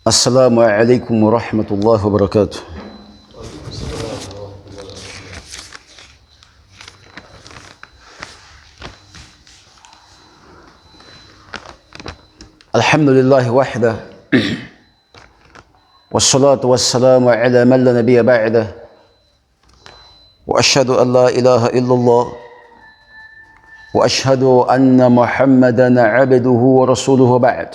السلام عليكم ورحمة الله وبركاته. الحمد لله وحده والصلاة والسلام على من لا نبي بعده وأشهد أن لا إله إلا الله وأشهد أن محمدا عبده ورسوله بعد.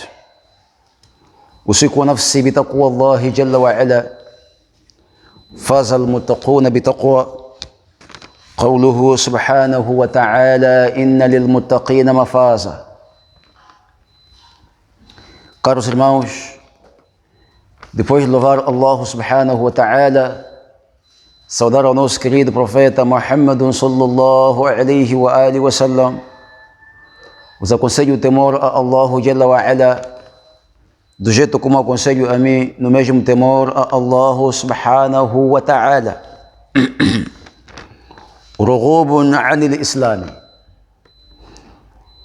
أوصيك نفسي بتقوى الله جل وعلا. فاز المتقون بتقوى. قوله سبحانه وتعالى إن للمتقين مفازا. Caros irmãos, depois de louvar Allah subhanahu wa ta'ala, saudar ao nosso querido profeta Muhammad sallallahu alaihi wa alihi wa sallam, os aconselho o temor a Allah jalla wa ala, do jeito como aconselho a mim, no mesmo temor a Allah subhanahu wa ta'ala. Rughubun anil Islam,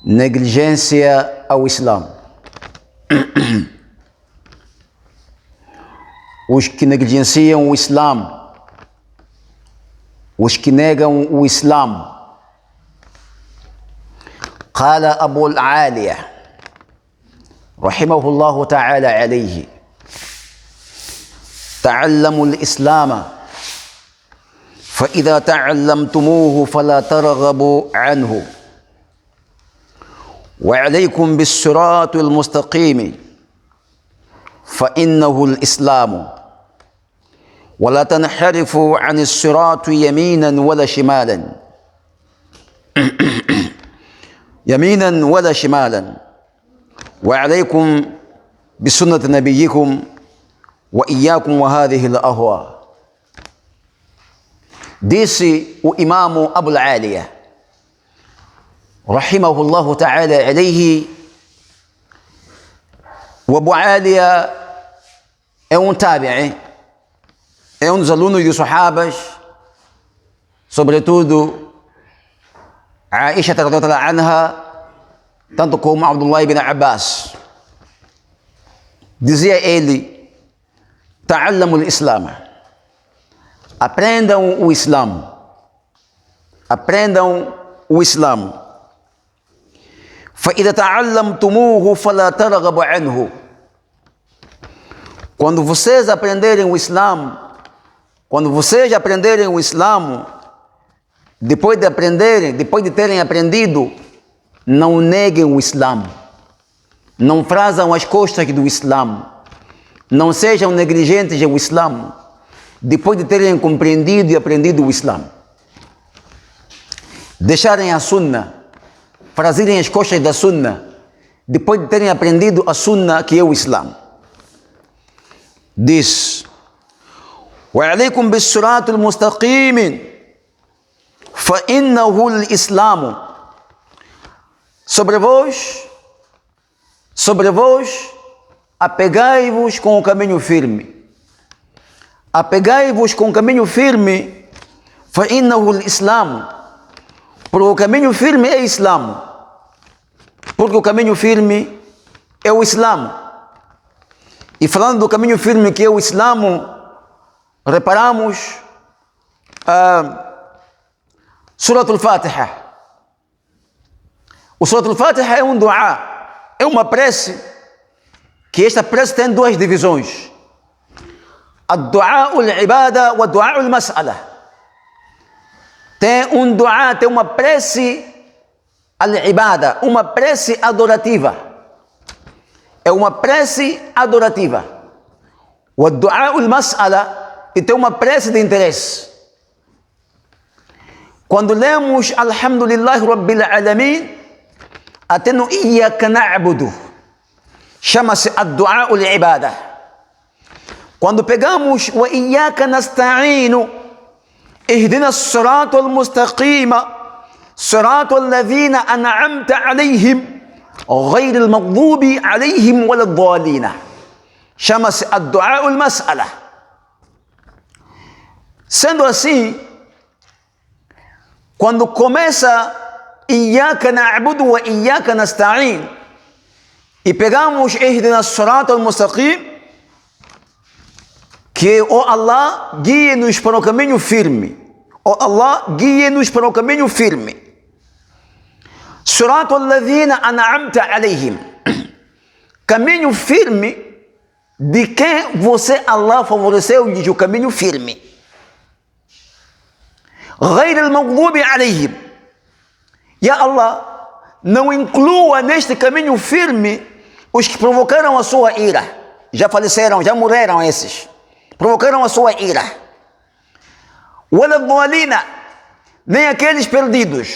negligência ao Islã. Os que negligenciam o Islã, os que negam o Islã. قال أبو العالية رحمه الله تعالى عليه: تعلموا الإسلام فإذا تعلمتموه فلا ترغبوا عنه وعليكم بالصراط المستقيم فإنه الإسلام ولا تنحرفوا عن الصراط يمينا ولا شمالا يمينا ولا شمالا وعليكم بسنة نبيكم وإياكم وهذه الأهواء. Disse o imamo Abu al-Aliya rahimahullahu ta'ala alayhi. O Abu Aliya é um tabi'i, é um dos alunos dos sahabas, sobretudo Aisha radhiyallahu anha, tanto como Abdullah ibn Abbas. Dizia ele: ta'allamu al-Islam, aprendam o Islã, aprendam o Islã. فإذا تعلمتموه فلا ترغبوا عنه. Quando vocês aprenderem o Islã, depois de terem aprendido, não neguem o Islã, não frazam as costas do Islã, não sejam negligentes ao Islã, depois de terem compreendido e aprendido o Islã. Deixarem a Sunnah, fazerem as costas da Sunnah, depois de terem aprendido a Sunnah, que é o Islã. Diz: وَعَلَيْكُمْ بِالصِّرَاطِ الْمُسْتَقِيمِ فَإِنَّهُ الْإِسْلَامُ. Sobre vós, apegai-vos com o caminho firme. Apegai-vos com o caminho firme. فَإِنَّهُ الْإِسْلَامُ. Porque o caminho firme é Islã. Porque o caminho firme é o Islã. E falando do caminho firme que é o Islã, reparamos Surat al-Fatiha. O Surat al-Fatiha é um dua, é uma prece, que esta prece tem duas divisões: ad-dua al-ibada wa ad-dua al-mas'ala. Tem um dua, tem uma prece al-ibada, uma prece adorativa. É uma prece adorativa. O ad-dua al-mas'ala, e tem uma prece de interesse. Quando lemos Alhamdulillahi Rabbil Alamin, até no Iyyaka na'budu, chama-se ad-dua al-ibada. Quando pegamos o Iyyaka nasta'inu, اهدنا الصراط المستقيم صراط الذين أنعمت عليهم غير المغضوب عليهم ولا الضالين، chama-se الدعاء المسألة. Sendo assim, quando começa إياك نعبد وإياك نستعين e pegamos اهدنا الصراط المستقيم, que, ó Allah, guie-nos para o caminho firme. Ó Allah, guie-nos para o caminho firme. Suratu alladhina an'amta alayhim. Caminho firme de quem você, Allah, favoreceu, diz o caminho firme. غير المغضوب عليهم. Ya Allah, não inclua neste caminho firme os que provocaram a sua ira. Já faleceram, já morreram esses. Provocaram a sua ira. ولا الضالين, nem aqueles perdidos.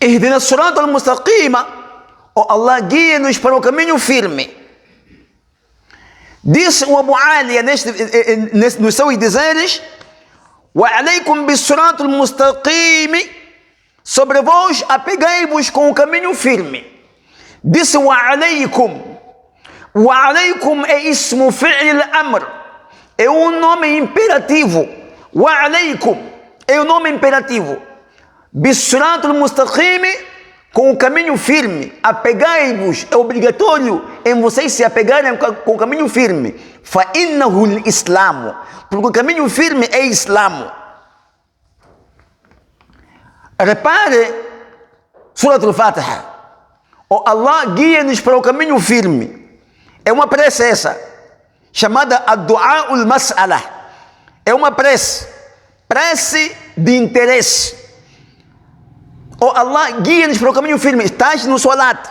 اهدنا الصراط المستقيم. Oh Allah, guia-nos para o caminho firme. Disse o Abu Aliya nos seus dizeres: وعليكم بالصراط المستقيم, sobre vós apegai-vos com o caminho firme. Disse وعليكم. وعليكم é ismu fi'l amr, é um nome imperativo. وعليكم é um nome imperativo. بالصراط المستقيم, com o caminho firme. Apegai-vos, é obrigatório em vocês se apegarem com o caminho firme. فإنه الإسلام, porque o caminho firme é Islamo. Repare Surat al-Fatiha. Oh Allah, guia-nos para o caminho firme. É uma prece essa, chamada Ad-Du'a al-Mas'ala. É uma prece de interesse. Oh Allah, guia-nos para o caminho firme. Estás no salat,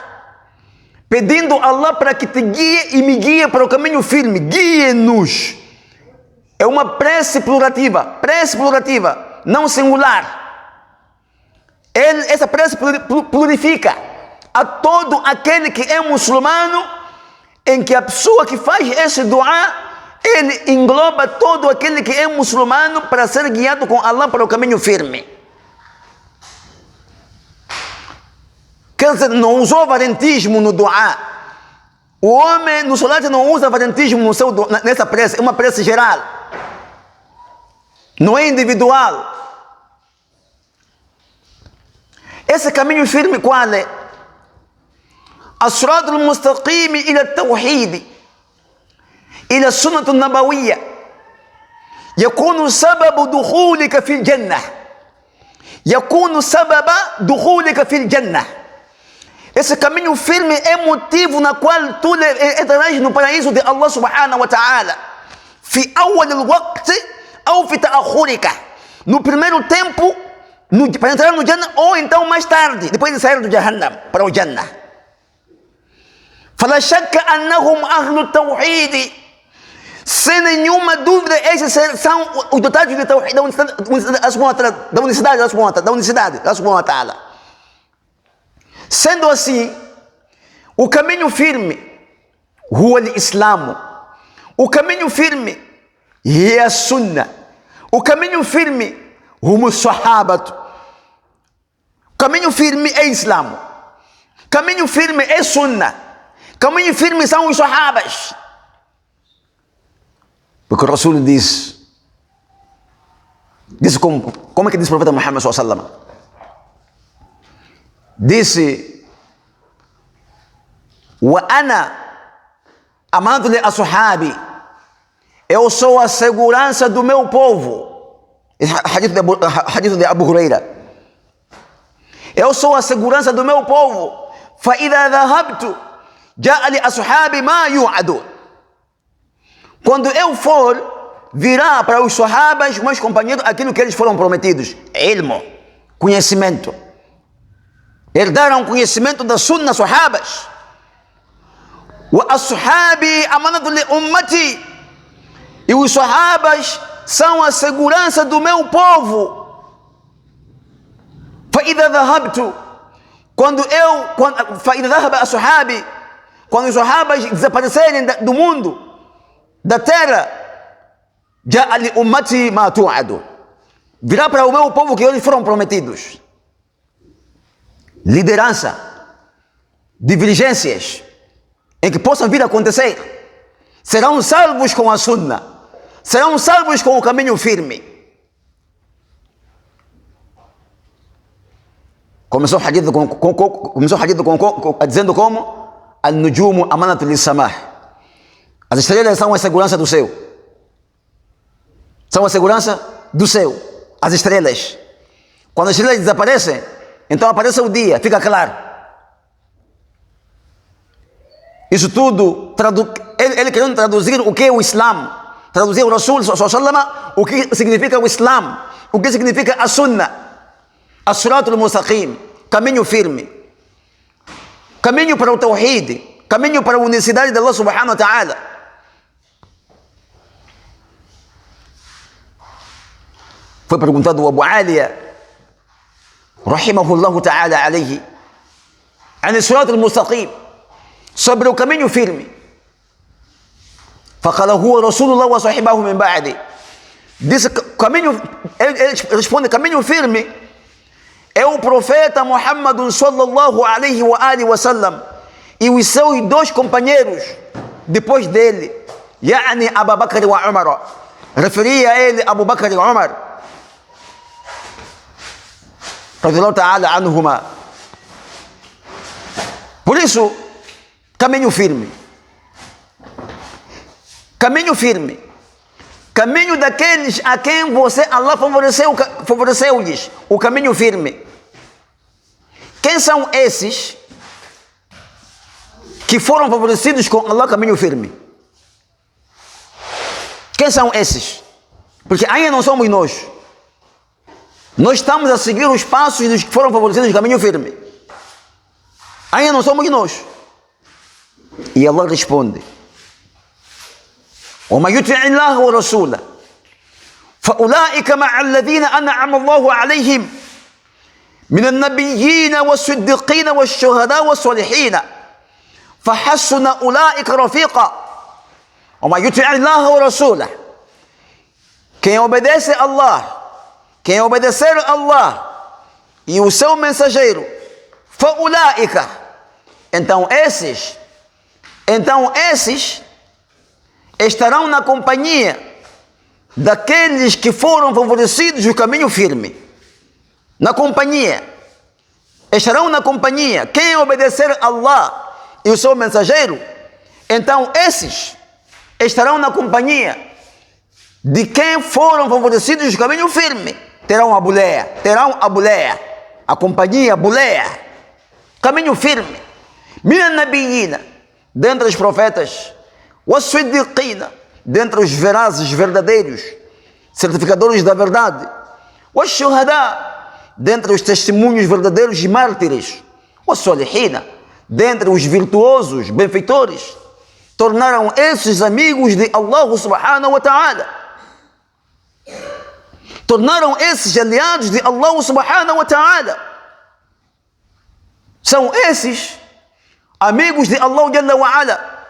pedindo a Allah para que te guie e me guie para o caminho firme. Guie-nos. É uma prece plurativa, não singular. Essa prece purifica a todo aquele que é muçulmano, em que a pessoa que faz esse dua, ele engloba todo aquele que é muçulmano para ser guiado com Allah para o caminho firme. Quer dizer, não usou varentismo no dua. O homem no salat não usa varentismo nessa prece, é uma prece geral, não é individual. Esse caminho firme qual é? الصراط المستقيم إلى التوحيد إلى السنة النبوية يكون سبب دخولك في الجنة. يكون سبب دخولك في الجنة. Esse caminho firme é motivo na qual tu entrarás no paraíso de Allah subhanahu wa ta'ala. في أول الوقت أو في تأخرك. No primeiro tempo, para entrar no Jannah, ou então mais tarde, depois de sair do Jahannam para o Jannah. فلا شك أنهم أهل التوحيد. Sem nenhuma dúvida, esses são os dotados de Tawhid, da unicidade da Subhanahu wa Ta'ala. Sendo assim, o caminho firme, huwa al-Islam. O caminho firme é a Sunnah. O caminho firme, hum os-Sahabat. O caminho firme é Islamo. Caminho firme é Sunnah. Caminho firme são os Sahabas. Porque o Rasul disse como é que diz o profeta Muhammad sallallahu alaihi wasallam? Disse: wa ana amando li ashabi, eu sou a segurança do meu povo. Hadith de Abu Huraira. Eu sou a segurança do meu povo. Fa idha dhahabtu ja'a li ashabi ma yu'adun. Quando eu for, virá para os sahabas, meus companheiros, aquilo que eles foram prometidos. Ilmo, conhecimento. Herdaram conhecimento da Sunnah sahabas. Wa ashabi amanatu li ummati. E os sahabas são a segurança do meu povo. Fa idha dhahabtu, fa idha dhahaba ashabi, quando os sahabas desaparecerem do mundo, da terra, ja'a li ummati ma tu'adu. Virá para o meu povo que eles foram prometidos. Liderança, divergências em que possam vir a acontecer, serão salvos com a Sunnah, serão salvos com o caminho firme. Começou o hadith dizendo como al-nujumu amanatu lis-samah. As estrelas são a segurança do céu. São a segurança do céu. As estrelas. Quando as estrelas desaparecem, então aparece o dia, fica claro. Isso tudo, ele querendo traduzir o que é o Islã. Traduzir o Rasul, o que significa o Islã. O que significa a Sunnah. As-Siratul Mustaqim. Caminho firme. Caminho para o Tawhid. Caminho para a unicidade de Allah subhanahu wa ta'ala. Foi perguntado ao Abu Aliya, rahimahullahu ta'ala alayhi, عن الصراط المستقيم, sobre o caminho firme. فقال هو رسول الله وصحبه من بعده. Disse caminho, ele responde, caminho firme é o profeta Muhammad sallallahu alaihi wa alihi wa sallam e os seus dois companheiros depois dele, يعني Abu Bakr wa Umar. Referia a ele Abu Bakr e Umar, radiyallahu ta'ala anhuma. Por isso, caminho firme. Caminho firme. Caminho daqueles a quem você, Allah favoreceu-lhes o caminho firme. Quem são esses que foram favorecidos com Allah caminho firme? Quem são esses? Porque ainda não somos nós. Nós estamos a seguir os passos dos que foram favorecidos no caminho firme. Ainda não somos nós. E Allah responde: وَمَا يُطِعِ اللَّهَ وَرَسُولَهُ فَأُولَٰئِكَ مَعَ الَّذِينَ أَنْعَمَ اللَّهُ عَلَيْهِمْ مِنَ النَّبِيِّينَ وَالصِّدِّيقِينَ وَالشُّهَدَاءِ وَالصَّالِحِينَ فَحَسُنَ أُولَٰئِكَ رَفِيقًا. وَمَا يُطِعِ اللَّهَ وَرَسُولَهُ. Quem obedece a Allah, quem obedecer a Allah e o seu mensageiro, فَأُولَٰئِكَ, então esses estarão na companhia daqueles que foram favorecidos no caminho firme. Na companhia. Estarão na companhia. Quem obedecer a Allah e o seu mensageiro, então esses estarão na companhia de quem foram favorecidos no caminho firme. Terão a buleia. A companhia, buleia. Caminho firme. Mina nabiyina, dentre os profetas. وَالصِّدِّقِينَ, dentre os verazes verdadeiros, certificadores da verdade. وَالشُّهَدَاء, dentre os testemunhos verdadeiros e mártires. وَالصَّالِحِينَ, dentre os virtuosos, benfeitores. Tornaram esses amigos de Allah subhanahu wa ta'ala. Tornaram esses aliados de Allah subhanahu wa ta'ala. São esses amigos de Allah jalla wa ala,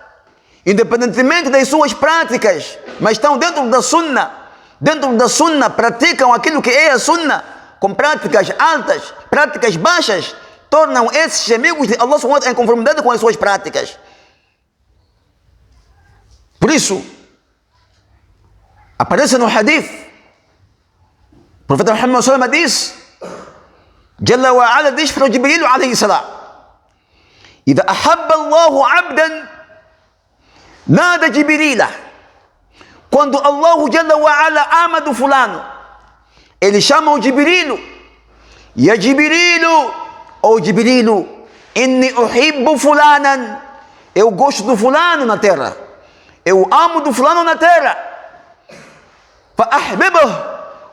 independentemente das suas práticas, mas estão dentro da Sunnah, praticam aquilo que é a Sunnah, com práticas altas, práticas baixas, tornam esses amigos de Allah em conformidade com as suas práticas. Por isso, aparece no hadith, o profeta Muhammad sallallahu alaihi wasallam diz, Jalla wa ala diz para o Jibril alaihi salam: إذا أحب الله عبدا nada Jibrila. Quando Allah Jalla wa ala ama do fulano, ele chama o Jibrilu, Ya Jibrilu, ou Jibrilu, inni uhibbu fulanan, eu gosto do fulano na terra, eu amo do fulano na terra. Fa ahbibuh,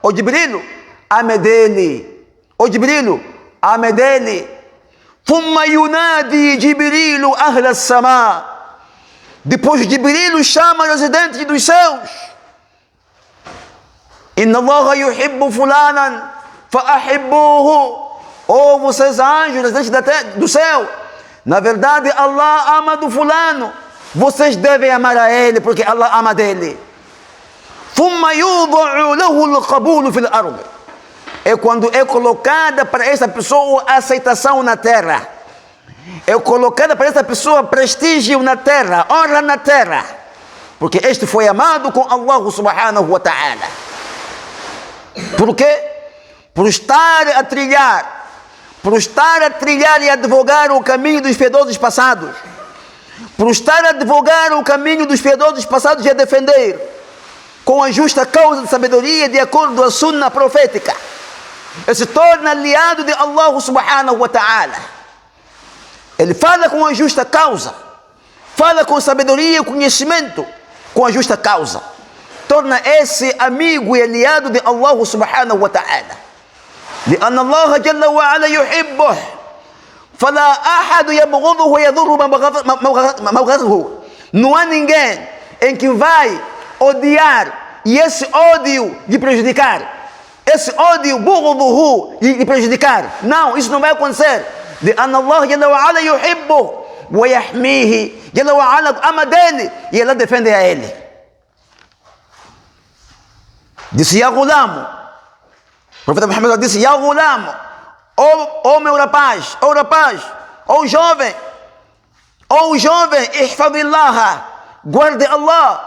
ou Jibrilu, ame dele, ou Jibrilu, ame dele. Thumma yunadi Jibrilu ahla as-sama, depois Jibril chama os residentes dos céus. Inna Allah yuhibbu fulanan fa ahibbuhu. Ou vocês anjos, residentes do céu, na verdade Allah ama do fulano, vocês devem amar a ele, porque Allah ama dele. Thumma yud'u lahu al-qabul fil ard. É quando é colocada para essa pessoa a aceitação na terra. É colocada para essa pessoa prestígio na terra, honra na terra, porque este foi amado com Allah subhanahu wa ta'ala. Por quê? Por estar a trilhar e advogar o caminho dos piedosos passados, por estar a advogar o caminho dos piedosos passados e a defender, com a justa causa de sabedoria, de acordo com a sunna profética, ele se torna aliado de Allah subhanahu wa ta'ala. Ele fala com a justa causa, fala com sabedoria e conhecimento, com a justa causa, torna esse amigo e aliado de Allah subhanahu wa ta'ala. لأن الله جل وعلا يحبه فلا أحد يبغضه ويضر مبغضه. Não há ninguém em que vai odiar e esse ódio lhe prejudicar, esse ódio bughduhu lhe prejudicar. Não, isso não vai acontecer. لأن الله جل وعلا يحبه ويحميه. جل وعلا ama dele e ela defende a ele. Disse: Ya Ghulam, o profeta Muhammad disse: Ya Ghulam, ó meu rapaz, ó jovem, ihfadillah, guarde Allah,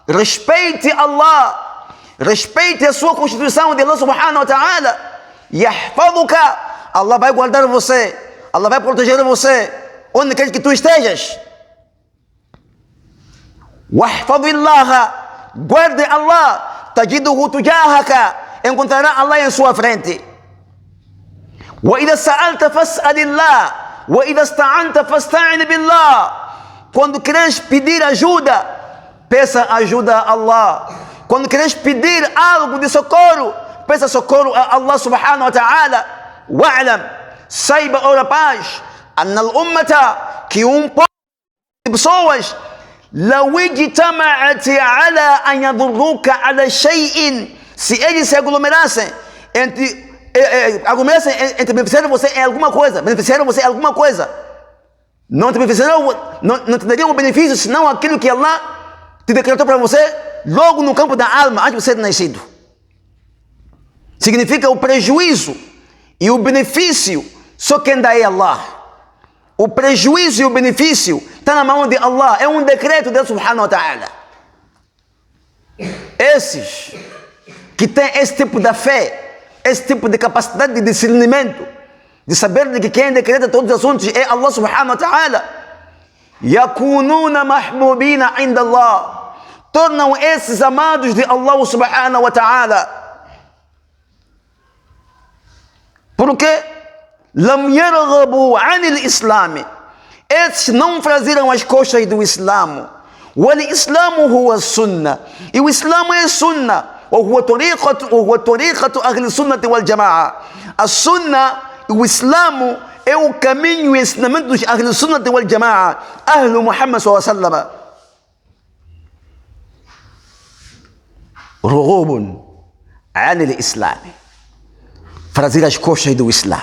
respeite Allah, respeite a sua constituição de Allah subhanahu wa ta'ala. Yahfaduka, Allah vai guardar você, Allah vai proteger você, onde quer que tu estejas. Wahfadillah, guarde Allah, tajiduhu tujahaka, encontrará Allah em sua frente. وَإِذَا سَأَلْتَ فَاسْأَلِ اللَّهِ وَإِذَا اسْتَعَنْتَ فَاسْتَعِنْ بِاللَّهِ. Quando queres pedir ajuda, peça ajuda a Allah. Quando queres pedir algo de socorro, peça socorro a Allah subhanahu wa ta'ala. وَاعْلَمْ, saiba, ó rapaz, أَنَّ الْأُمَّةَ, que povo de pessoas, لَوْ اجْتَمَعَتْ عَلَى أَنْ يَضُرُّكَ عَلَى شَيْءٍ, se eles se aglomerassem entre beneficiar você em alguma coisa, não te te dariam um benefício senão aquilo que Allah te decretou para você logo no campo da alma, antes de você ter nascido. Significa o prejuízo e o benefício só quem dá é Allah. O prejuízo e o benefício está na mão de Allah, é um decreto de Deus subhanahu wa ta'ala. Esses que tem esse tipo de fé, esse tipo de capacidade de discernimento, de saber de que quem decreta todos os assuntos é Allah subhanahu wa ta'ala, yakununa mahbubina inda Allah, tornam esses amados de Allah subhanahu wa ta'ala. Porque lam yarghabu anil islam, esses não fraziram as costas do Islamo. Wal islamu huwa sunnah, e o Islamo é sunnah. وهو طريقة أهل السنة والجماعة. A sunna, o Islamo, é o caminho e ensinamento dos أهل السنة والجماعة, أهل محمد صلى الله عليه وسلم. رغوب عن الإسلام, franzir as costas do Islã.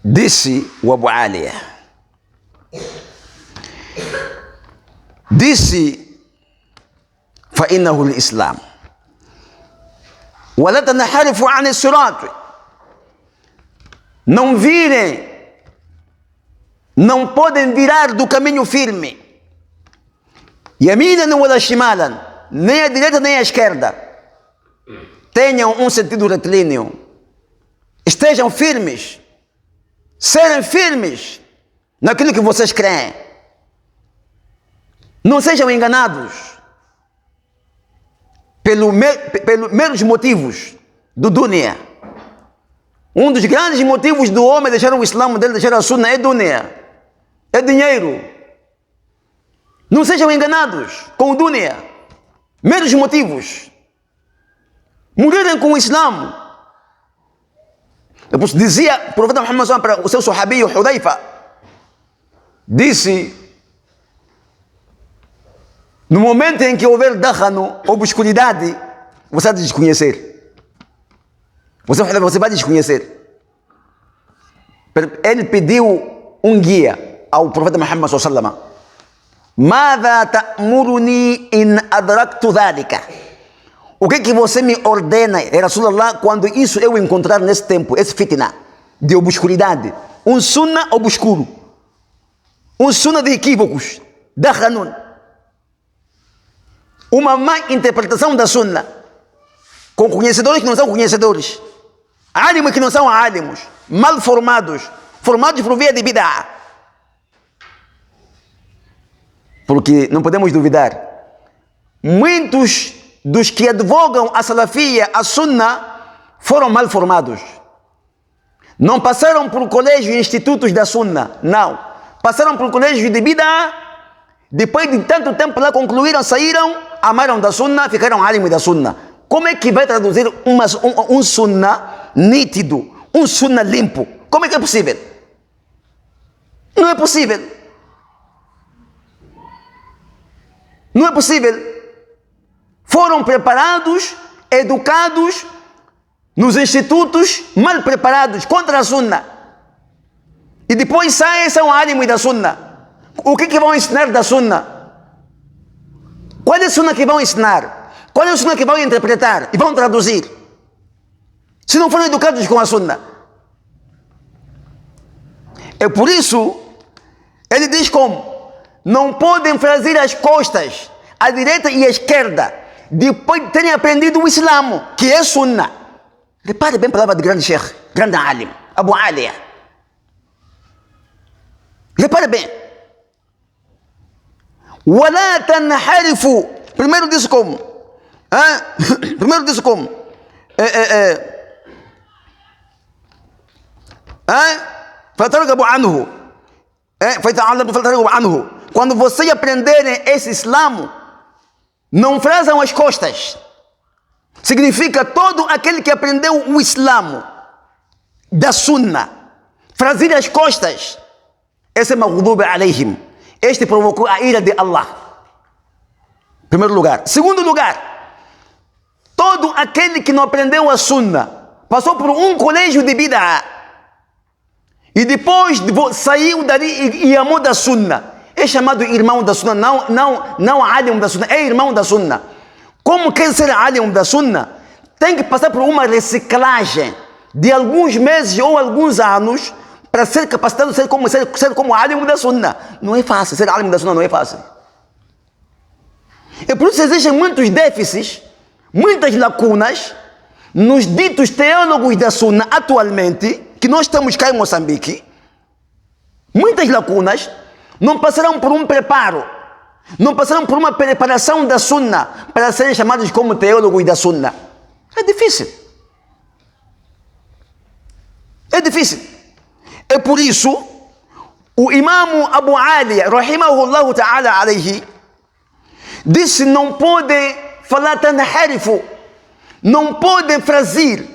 Disse o Abu Aliya, disse: فإنه الإسلام ولا تنحرف عن الصراط. Não virem, não podem virar do caminho firme. Yaminan wala shimalan, nem à direita nem à esquerda. Tenham um sentido retilíneo. Estejam firmes, serem firmes naquilo que vocês creem. Não sejam enganados pelos meros motivos do dunya. Um dos grandes motivos do homem deixar o Islã, dele deixar a sunna, é dunya, é dinheiro. Não sejam enganados com o dunya, meros motivos. Morrerem com o Islã. Eu dizia o profeta Muhammad para o seu sahabi Hudayfa, disse: no momento em que houver dakhano, obscuridade, você vai desconhecer. Você vai desconhecer. Ele pediu um guia ao profeta Muhammad sallallahu alaihi wasallam. Madha ta'muruni in adraktu dhalika. O que você me ordena, Rasulullah, quando isso eu encontrar nesse tempo, esse fitna de obscuridade, um sunnah obscuro, um sunnah de equívocos, dakhanun, uma má interpretação da sunna, com conhecedores que não são conhecedores, álimos que não são álimos, mal formados, formados por via de bid'ah. porque não podemos duvidar, muitos dos que advogam a salafia, a sunna, foram mal formados. Não passaram por colégios e institutos da sunna, não. Passaram por colégios de bid'a, depois de tanto tempo lá concluíram, saíram, amaram da sunna, ficaram alim da sunna. Como é que vai traduzir um sunna nítido, um sunna limpo? Como é que é possível? Não é possível. Não é possível. Foram preparados, educados nos institutos, mal preparados contra a sunna. E depois saem, são alim da sunna. O que vão ensinar da sunna? Qual é a sunna que vão ensinar? Qual é a sunna que vão interpretar e vão traduzir? Se não foram educados com a sunna. É por isso, ele diz como? Não podem fazer as costas à direita e à esquerda, depois de terem aprendido o Islamo, que é sunna. Repare bem a palavra de grande sheikh, grande alim, Abu Aliya. Repare bem. وَلَا تَنْحَرِفُوا. Primeiro disse como? Primeiro disse como? فَتَرْغَبُوا عَنْهُ. فَتَعَلَّمُوا عَنْهُ. Quando vocês aprenderem esse Islamo, não frazam as costas. Significa todo aquele que aprendeu o Islamo da sunna, fazer as costas, esse é maghdub alayhim. Este provocou a ira de Allah. Primeiro lugar. Segundo lugar, todo aquele que não aprendeu a sunna, passou por um colégio de bid'a e depois saiu dali e amou da sunna, é chamado irmão da sunna, não alim da sunna, é irmão da sunna. Como quer ser alim da sunna, tem que passar por uma reciclagem de alguns meses ou alguns anos para ser capacitado ser como alim da sunna. Não é fácil, ser alim da sunna não é fácil. E por isso existem muitos déficits, muitas lacunas nos ditos teólogos da sunna atualmente, que nós estamos cá em Moçambique. Muitas lacunas não passaram por um preparo, não passaram por uma preparação da sunna para serem chamados como teólogos da sunna. É difícil. É difícil. É por isso, o imam Abu Aliya, rahimahullah ta'ala alayhi, disse: não podem falar tanharifu, não podem fazer,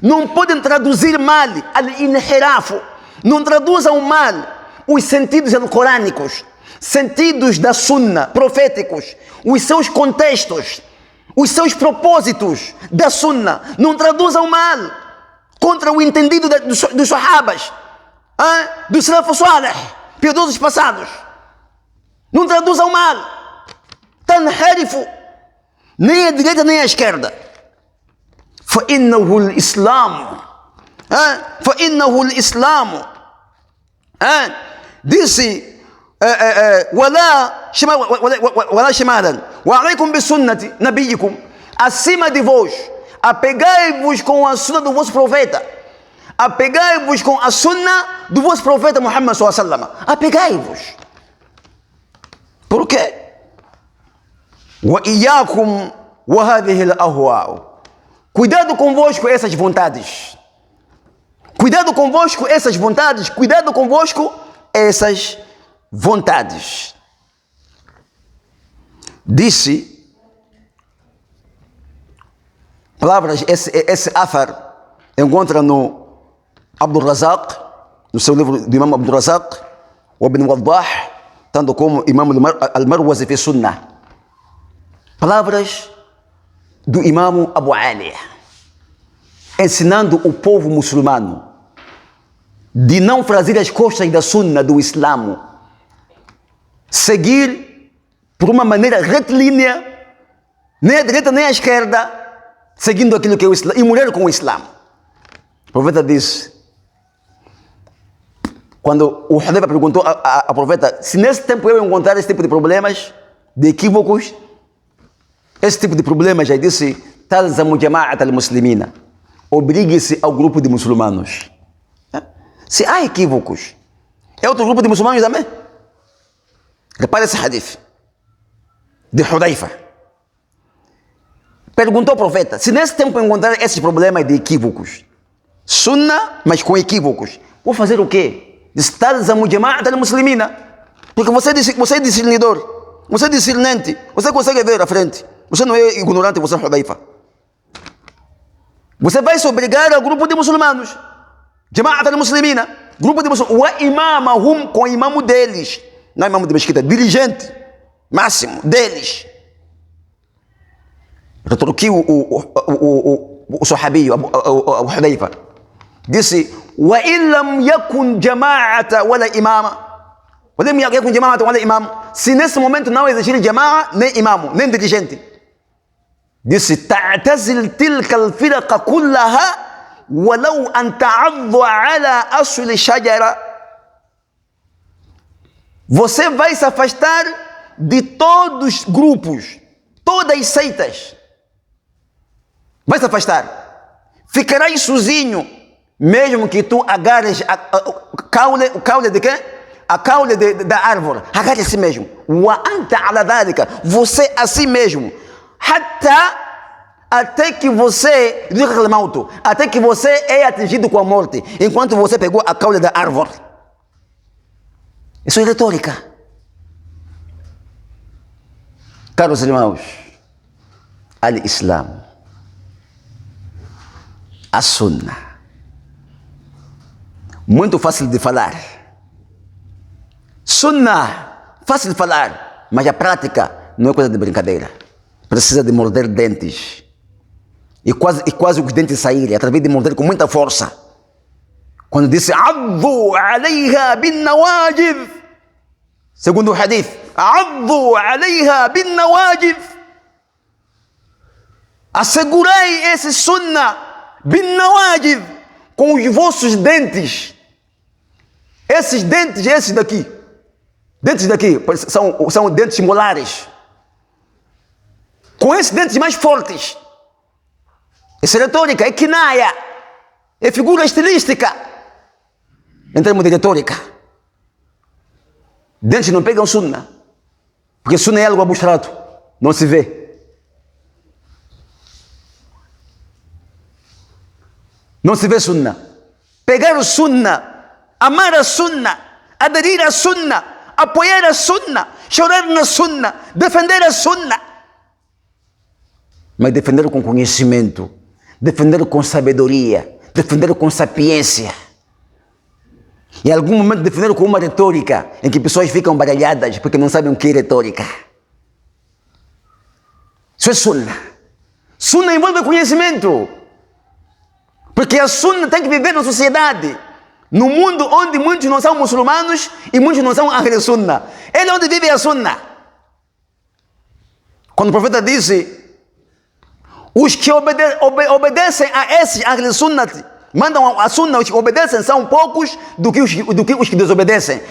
não podem traduzir mal, al-inhirafu, não traduzam mal os sentidos corânicos, sentidos da sunna, proféticos, os seus contextos, os seus propósitos da sunna, não traduzam mal contra o entendido dos sahabas, dos salaf salih, piedosos passados. Não traduzam mal, tanharifu, nem à direita nem à esquerda. فإنه الإسلام فإنه الإسلام disse ولا شمالا وعليكم بسنة نبيكم, acima de vós apegai-vos com a sunna do vosso profeta, apegai-vos com a sunna do vosso profeta Muhammad sallallahu alaihi wasallam, apegai-vos. Por quê? وإياكم وهذه الأهواء, cuidado convosco essas vontades, cuidado convosco essas vontades, cuidado convosco essas vontades. Disse palavras, esse athar encontra no Abdul Razak, no seu livro do Imam Abdul Razak, o Ibn Waddah, tanto como Imam al-Marwazi fi Sunnah. Palavras do imam Abu Aliya, ensinando o povo muçulmano de não fazer as costas da sunna do Islamo, seguir por uma maneira retilínea, nem à direita nem à esquerda, seguindo aquilo que é o Islã, e morrer com o Islã. O profeta disse, quando o Hudayfa perguntou ao profeta, se nesse tempo eu encontrar esse tipo de problemas, de equívocos, esse tipo de problemas, já disse, talzamu jama'at al-muslimina, obrigue-se ao grupo de muçulmanos. Se há equívocos, é outro grupo de muçulmanos também. Repare esse hadith. de Hudhaifa. Perguntou ao profeta, se nesse tempo encontrar esses problemas de equívocos, Sunnah, mas com equívocos, vou fazer o quê? Disse, talzamu jama'at al-muslimina. Porque você é discernidor, você é discernente, você consegue ver à frente. Você não é ignorante, você é Hudhaifa. Você vai se obrigar ao grupo de muçulmanos. Jama'at al-muslimina. Grupo de muçulmanos. Wa imamahum, com o imamo deles. Não é imamo de mesquita, dirigente máximo deles. Retorquiu o sahabi, o Hudhaifa. Disse, wa illam yakun jama'ata wala imama. Wa illam yakun jama'ata wala imama. Se nesse momento não existir jama'a, nem imamo, nem dirigente. Disse, ta'tazil tilka al-firaqa kullaha walau an ta'addu ala asli shajara. Você vai se afastar de todos os grupos, todas as seitas. Vai se afastar. Ficarás sozinho, mesmo que tu agarres o caule de quê? A caule da árvore. Agarre a si mesmo. Wa anta ala dhalika. Você a si mesmo. Até que você, até que você é atingido com a morte, enquanto você pegou a caule da árvore. Isso é retórica. Caros irmãos, al-Islam, a Sunnah, muito fácil de falar. Sunnah, fácil de falar, mas a prática não é coisa de brincadeira. Precisa de morder dentes. E quase os dentes saírem, através de morder com muita força. Quando disse, Addu alayha bin nawajid. Segundo o hadith, Addu alayha bin nawajid. Assegurai esse Sunnah bin nawajid, com os vossos dentes. Esses dentes, esses daqui. Dentes daqui são dentes molares. Com esses dentes mais fortes. Isso é retórica, é kinaya, é figura estilística. Em termos de retórica. Dentes não pegam Sunnah. Porque Sunnah é algo abstrato, não se vê. Não se vê Sunnah. Pegar o Sunnah, amar a Sunnah, aderir a Sunnah, apoiar a Sunnah, chorar na Sunnah, defender a Sunnah. Mas defender com conhecimento, defender com sabedoria, defender com sapiência. Em algum momento defender com uma retórica em que pessoas ficam baralhadas porque não sabem o que é retórica. Isso é Sunnah. Sunnah envolve conhecimento. Porque a Sunnah tem que viver na sociedade. No mundo onde muitos não são muçulmanos e muitos não são Ahl Sunnah. Ele é onde vive a Sunnah. Quando o profeta disse, os que obedecem a esses Ahl Sunnah, mandam a Sunnah, os que obedecem são poucos do que os que desobedecem.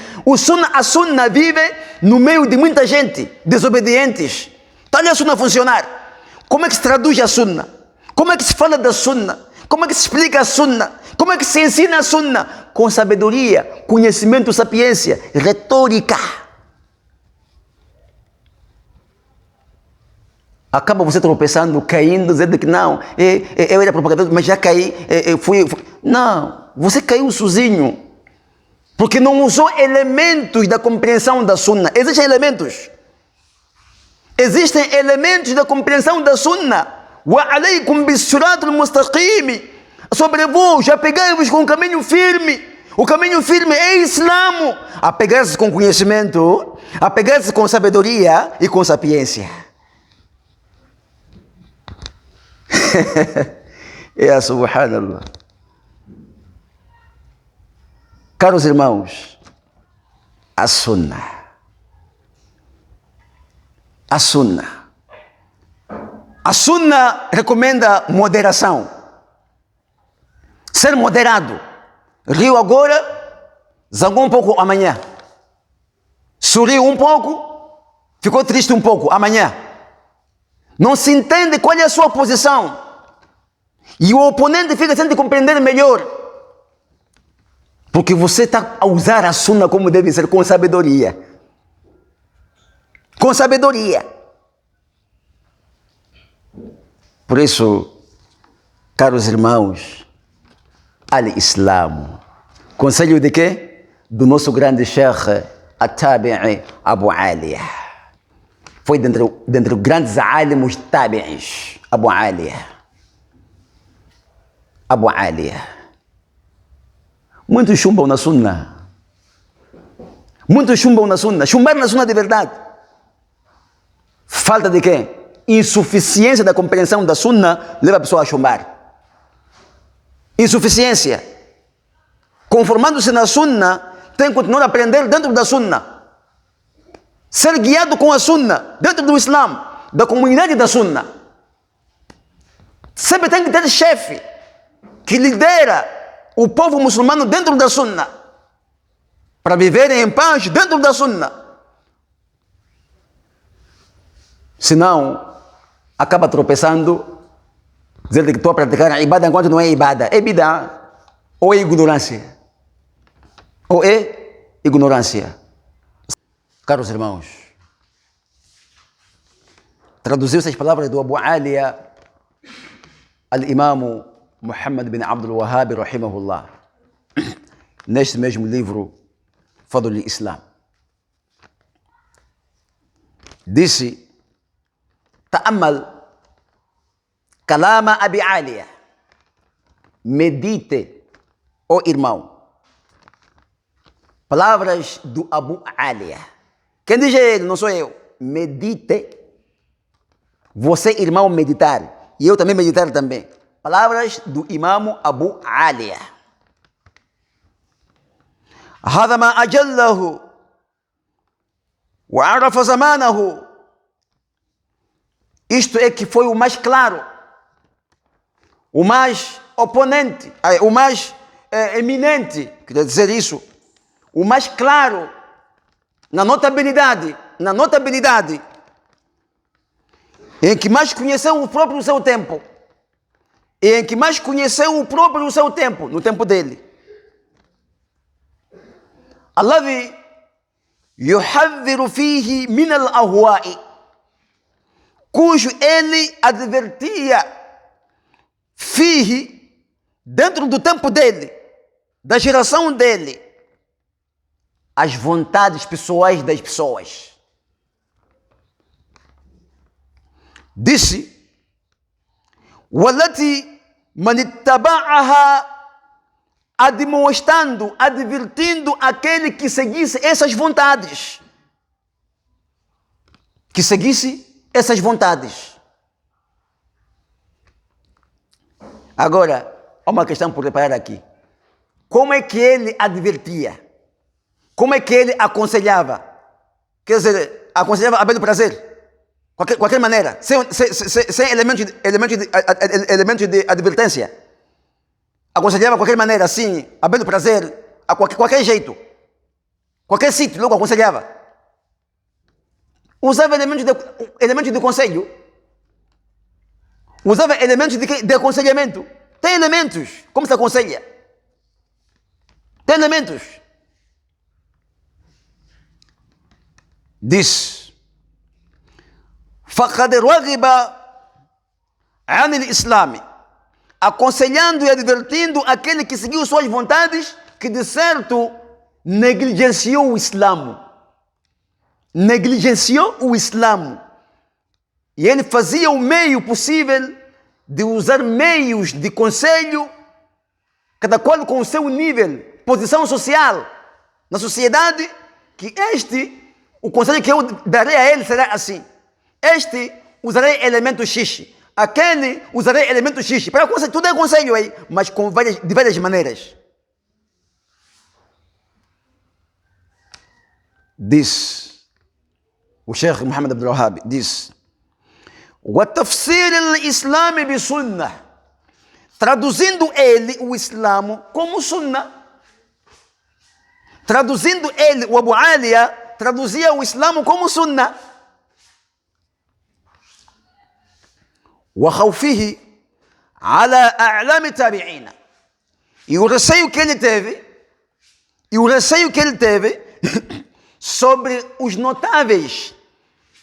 A Sunnah vive no meio de muita gente, desobedientes. Está ali a Sunnah funcionar. Como é que se traduz a Sunnah? Como é que se fala da Sunnah? Como é que se explica a Sunnah? Como é que se ensina a Sunnah? Com sabedoria, conhecimento, sapiência, retórica. Acaba você tropeçando, caindo, dizendo que não, eu era propagador, mas já caí, fui. Não, você caiu sozinho. Porque não usou elementos da compreensão da Sunnah. Existem elementos. Existem elementos da compreensão da Sunnah. وَعَلَيْكُمْ بِالصِّرَاطِ الْمُسْتَقِيمِ. Sobre vós, apegai-vos com o caminho firme. O caminho firme é Islamo. Apegar-se com conhecimento, apegar-se com sabedoria e com sapiência. Ya subhanallah. Caros irmãos, a Sunnah. A Sunnah. A Sunnah recomenda moderação. Ser moderado. Riu agora, zangou um pouco amanhã. Sorriu um pouco, ficou triste um pouco amanhã. Não se entende qual é a sua posição. E o oponente fica sem te compreender melhor. Porque você está a usar a Sunnah como deve ser, com sabedoria. Com sabedoria. Por isso, caros irmãos, al-Islam. Conselho de quê? Do nosso grande Sheikh At-Tabi'i Abu Aliya. Foi dentre os grandes alimos tabi'is, Abu Aliya. Abu Aliya. Muitos chumbam na sunna. Muitos chumbam na sunna. Chumbar na sunna de verdade. Falta de quê? Insuficiência da compreensão da sunna leva a pessoa a chumbar. Insuficiência. Conformando-se na sunna, tem que continuar a aprender dentro da sunna. Ser guiado com a sunna, dentro do Islam, da comunidade da sunna. Sempre tem que ter chefe que lidera o povo muçulmano dentro da sunna, para viverem em paz dentro da sunna. Senão, acaba tropeçando, dizendo que estou a praticar a ibada enquanto não é ibada. É bid'a ou é ignorância? Ou é ignorância? Caros irmãos, traduziu essas palavras do Abu Aliya al-Imam Muhammad bin Abdul Wahhab, rahimahullah, neste mesmo livro, Fadl al-Islam. Disse: Ta'ammal kalama Abi Aliya. Medite, ó irmão, palavras do Abu Aliya. Quem diz é ele, não sou eu. Medite. Você, irmão, meditar. E eu também meditar também. Palavras do Imam Abu Aliya. هذا ما أجله وعرف زمانه. Isto é que foi o mais claro, o mais oponente, o mais eminente, quer dizer isso, o mais claro na notabilidade, em que mais conheceu o próprio seu tempo, em que mais conheceu o próprio seu tempo, no tempo dele. Alladhi yuhadhiru fihi min al-ahwa'i, cujo ele advertia fihi, dentro do tempo dele, da geração dele, as vontades pessoais das pessoas. Disse: walati man ittaba'aha, admoestando, advertindo aquele que seguisse essas vontades. Que seguisse essas vontades. Agora, há uma questão por reparar aqui. Como é que ele advertia? Como é que ele aconselhava? Quer dizer, aconselhava a belo prazer? Qualquer maneira, sem elementos de advertência. Aconselhava de qualquer maneira, assim, a belo prazer, a qualquer jeito. Qualquer sítio, logo aconselhava. Usava elementos de conselho. Usava elementos de aconselhamento. Tem elementos. Como se aconselha? Tem elementos. Diz: فَقَدْ رَغِبَ عَنِ الْإِسْلَامِ, aconselhando e advertindo aquele que seguiu suas vontades, que de certo negligenciou o Islamo. Negligenciou o Islamo. E ele fazia o meio possível de usar meios de conselho, cada qual com o seu nível, posição social na sociedade, que o conselho que eu darei a ele será assim: este usarei elemento X, aquele usarei elemento X. Para conselho, tudo é conselho aí, mas de várias maneiras. Diz o Sheikh Muhammad Abdul Wahhab, diz: وَتَفْسِيرِ الْإِسْلَامِ بِسُنَّةِ, traduzindo ele o Islamo como sunna. Traduzindo ele, o Abu Aliya traduzia o Islamo como sunna. وَخَوْفِهِ عَلَى أَعْلَامِ التَّابِعِينَ, e o receio que ele teve sobre os notáveis,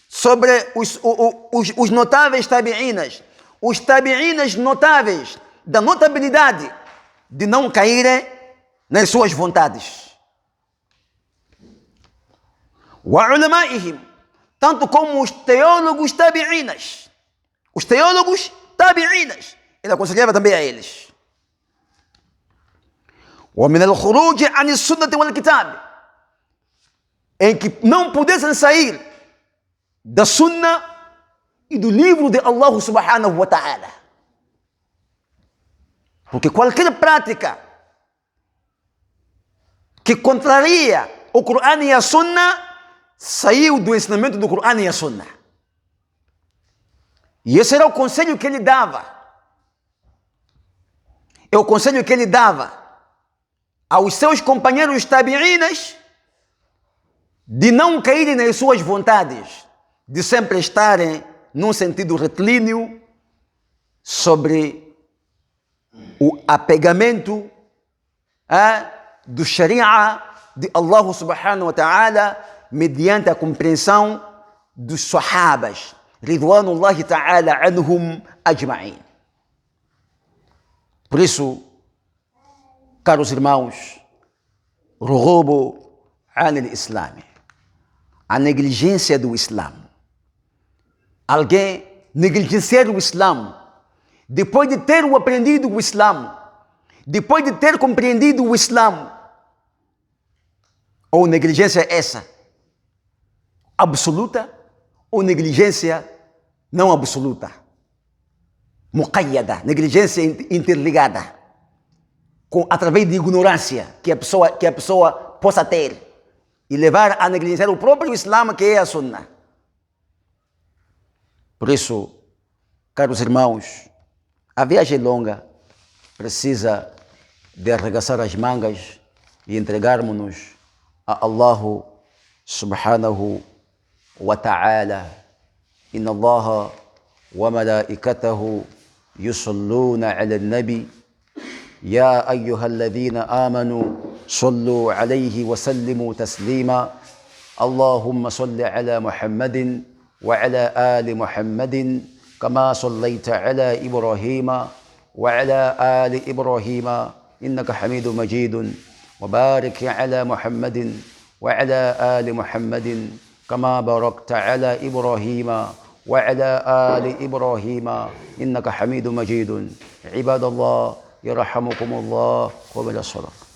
sobre os notáveis tabi'inas, os tabi'inas notáveis, da notabilidade de não caírem nas suas vontades. Wa ulama'ihim, tanto como os teólogos tabi'inas. Os teólogos tabi'inas, ele aconselhava também a eles. Wa min al-khuruj an as-sunnah wal-kitab, em que não pudessem sair da sunnah e do livro de Allah subhanahu wa ta'ala. Porque qualquer prática que contraria o Corão e a Sunnah saiu do ensinamento do Corão e a Sunnah. E esse era o conselho que ele dava. É o conselho que ele dava aos seus companheiros tabi'inas de não caírem nas suas vontades, de sempre estarem num sentido retilíneo sobre o apegamento do Sharia de Allah subhanahu wa ta'ala mediante a compreensão dos sahabas, ridwanullahi ta'ala anhum ajma'in. Por isso, caros irmãos, roubo al-Islam, a negligência do Islã. Alguém negligenciar o Islã, depois de ter aprendido o Islã, depois de ter compreendido o Islã, ou negligência essa absoluta, ou negligência não absoluta, muqayyada, negligência interligada, através de ignorância que a pessoa possa ter e levar a negligenciar o próprio Islã, que é a Sunnah. Por isso, caros irmãos, a viagem longa precisa de arregaçar as mangas e entregarmos-nos a Allah subhanahu wa ta'ala. Inna Allah wa malaikatahu yusalluna ala al-nabi ya ayyuhalladhina amanu sallu alayhi wa sallimu taslima. Allahumma salli ala Muhammadin wa ala ali Muhammadin كما صليت على إبراهيم وعلى آل إبراهيم إنك حميد مجيد وبارك على محمد وعلى آل محمد كما باركت على إبراهيم وعلى آل إبراهيم إنك حميد مجيد. عباد الله يرحمكم الله وبلا الصلاة.